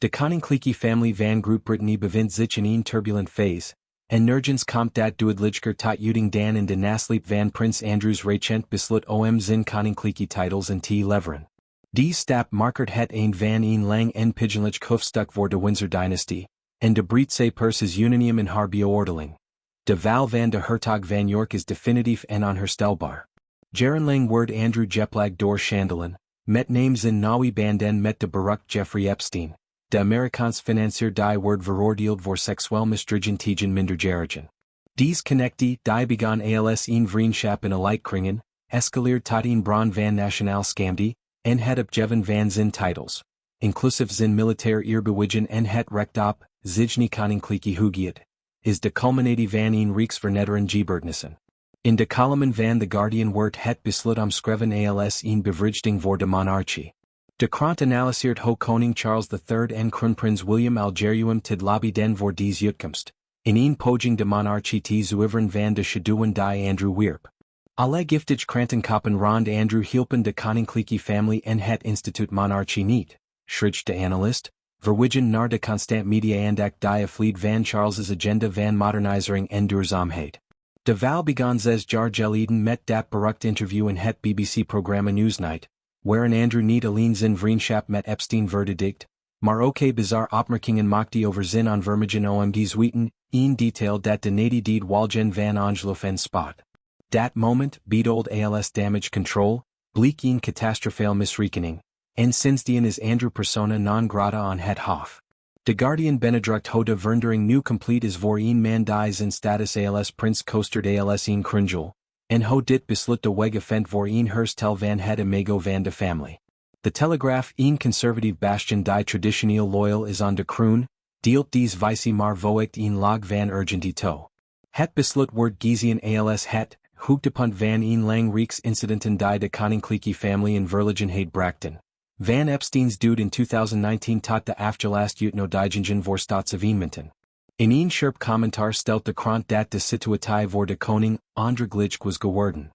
De Koninklijke Family van Groot Brittannië bevindt zich in een turbulent phase, en nergens komt dat duidelijker tot uiting dan in de nasleep van Prins Andrew's recent besluit om zijn koninklijke titels en te leveren. Die stap markert het eind van een lang en pigeonlijk hoofdstuk voor de Windsor-dynastie, en de Britse pers is unaniem in haar beoordeling. De val van de Hertog van York is definitief en onherstelbaar. Jarenlang wordt Andrew gepleegd door schandalen, met names in nauwe banden met de berucht Jeffrey Epstein, de Amerikaans financier die wordt veroordeeld voor seksueel misdrijven tegen minderjarigen. Dies connectie die begon als een vriendschap in elijkkringen, escaleert tot een bron van nationaal scamdi, en het opgeven van zijn titles, inclusief zijn militair eerbewijzen en het recht op, zich koninklijke hoogheid, is de culminatie van een rijksvernedering gebeurtenissen. In de column van The Guardian wordt het besluit omschreven als een bevrijding voor de monarchie. De krant analyseert hoe koning Charles III en kroonprins William Algerium tid lobbyden voor deze uitkomst, in een poging de monarchie te zuiveren van de schaduwen die Andrew wierp. Alle giftige krantenkoppen rond Andrew hielpen de koninklijke familie en het instituut monarchie niet, schrijft de analist, verwijzen naar de constant media-aandacht die afleed van Charles's agenda van modernisering en duurzaamheid. De val begon 6 jaar geleden met dat berucht interview in het BBC-programma Newsnight, waarin Andrew niet alleen zijn vriendschap met Epstein verdedigt, maar ook bizar opmerkingen maakte over zijn aanvermigen OMD's weten, een detail dat de nederigheid walgen van ongeloof en spot. Dat moment bedoeld als damage control, bleek een catastrofale misrekening, en sindsdien is Andrew persona non grata aan het hof. De Guardian benedrukt hoe de verandering nu complete is voor een man die zijn status als prins koestert als een krungel, en hoe dit besluit de weg vindt voor een herstel van het imago van de familie. De Telegraaf, een conservative bastion die traditioneel loyal is aan de kroon, deelt deze visie maar voegt een log van urgentie toe. Het besluit wordt gezien als het hoogtepunt van een lang reeks incidenten die de koninklijke familie in verlegenheid brachten. Van Epstein's dood in 2019 tot de afgelast uitnodigingen voor staatsevenementen. In een scherp commentaar stelt de krant dat de situatie voor de koning ondraaglijk was geworden.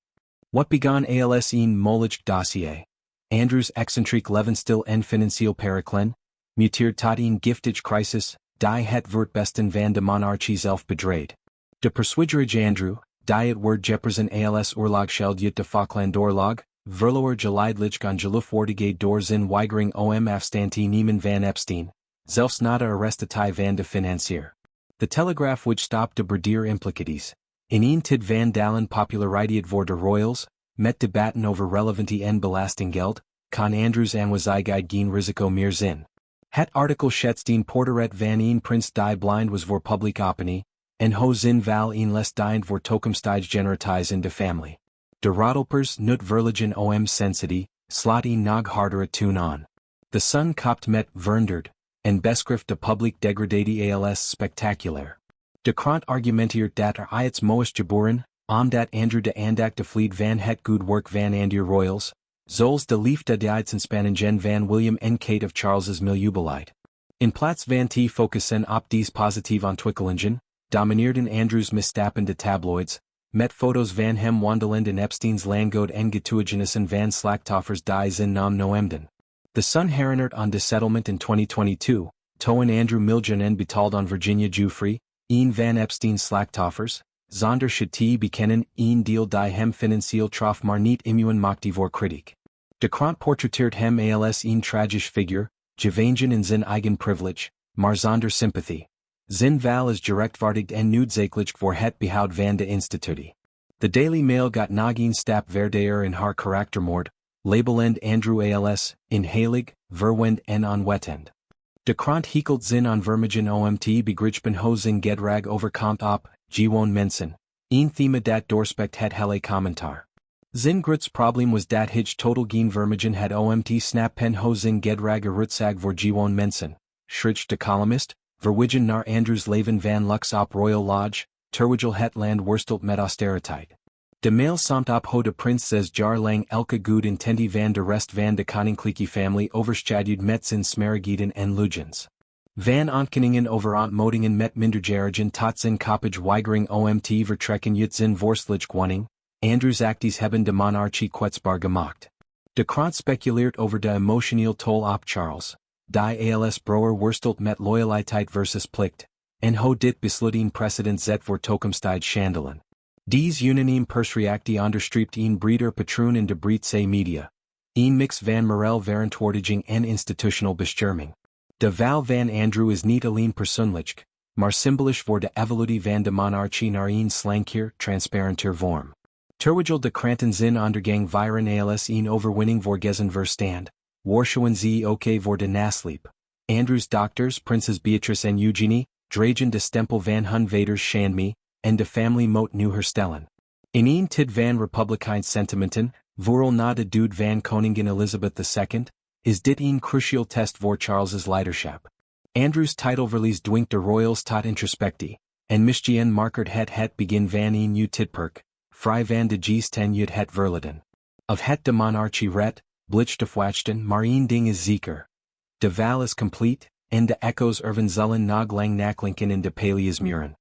Wat begon als een moeilijk dossier, Andrew's excentriek levensstil en financieel perikelen, muteert tot een giftige crisis, die het voortbesten van de monarchie zelf bedreigt. De persuaderige Andrew, die het wordt jeppersen als oorlogsgeld uit de Falklandoorlog, verloor geleidelijk aan geloofwaardigheid door zijn weigering om afstand te nemen van Epstein, zelfs na de arrestatie van de financier. De Telegraaf would stop de berdier implicaties. In een tid van dalen populariteit voor de royals, met debatten over relevantie en belastinggeld, kan Andrews aanwezigheid geen risico meer zijn. Het artikel schetst een portret van een prins die blind was voor publiek opinie, en hoe zijn val een les dient voor toekomstige generaties in de familie. De roddelpers nut verligen om sensity, slot een nog hardere tune aan. De sun kopt met veranderd, en beschrift de publiek degradatie als spectaculair. De krant argumenteert dat iets moois geboren, omdat Andrew de aandacht de vlied van het good work van Andrew royals, zoals de liefde de uitspaningen van William en Kate of Charles's milieubeleid. In plaats van te focussen op deze positieve ontwikkelingen, domineerden Andrew's misstappen de tabloids, met foto's van hem wandelend in Epstein's landgoed en getuigenissen van slachtoffers die zijn naam noemden. The Sun herinnert aan de settlement in 2022, toen Andrew Miljonen betaald aan Virginia Giuffre, een van Epstein's slachtoffers, zonder te bekennen een deal die hem financieel trof maar niet immuun maakte voor kritiek. De krant portretteert hem als een tragisch figuur, gevangen in zijn eigen privilege, maar zonder sympathie. Zijn val is gerechtvaardigd en noodzakelijk voor het behoud van de institutie. De Daily Mail got nog een stap verder in haar karaktermoord, labelend Andrew als inhalig, verwend en onwetend. De krant hekelt zijn aanvermigen om te begrijpen hoe zijn gedrag overkomt op, gewoon mensen, een thema dat doorspekt het hele commentaar. Zijn grootste probleem was dat hij total geen vermigen het om te snappen hoe zijn gedrag eruitzag voor gewoon mensen, schrijft de columnist, verwijzen naar Andrew's leven van lux op Royal Lodge, terwijl het land worstelt met austeriteit. De mail somt op hoe de prins 6 jaar lang elke goed intentie van de rest van de koninklijke familie overschaduwd met zijn smerigheden en leugens. Van ontkenningen over ontmoetingen met minderjarigen tot zijn koppige weigering om te vertrekken uit zijn vorstelijke woning, Andrew's acties hebben de monarchie kwetsbaar gemaakt. De krant speculeert over de emotioneel toll op Charles, die als broer worstelt met loyaliteit versus plicht, en ho dit besluiten precedent zet voor toekomstige schandalen. Dies unaniem persreactie onderstreept een breder patroon in de Britse media. Een mix van morele verantwoording en institutional bescherming. De val van Andrew is niet alleen persoonlijk, maar symbolisch voor de evolutie van de monarchie naar een slanker, transparenter vorm. Terwijl de kranten zijn ondergang vieren als een overwinning voor verstand, waarschuwen ze ook voor de nasleep. Andrews dochters Prinses Beatrice en Eugenie, dragen de stempel van hun vaders schandme, en de familie moet nu herstellen. In een tid van republikeins sentimenten, vooral na de dood van koningin Elizabeth II, is dit een crucial test voor Charles's leiderschap. Andrews titelverlies dwingt de royals tot introspectie, en misgeen markert het begin van een nieuw tijdperk, vrij van de geest het verleden. Of het de monarchie ret, blich de fwachten, maar een ding is zeker. De val is complete, en de echo's zullen nog lang naklinken in de paleismuren.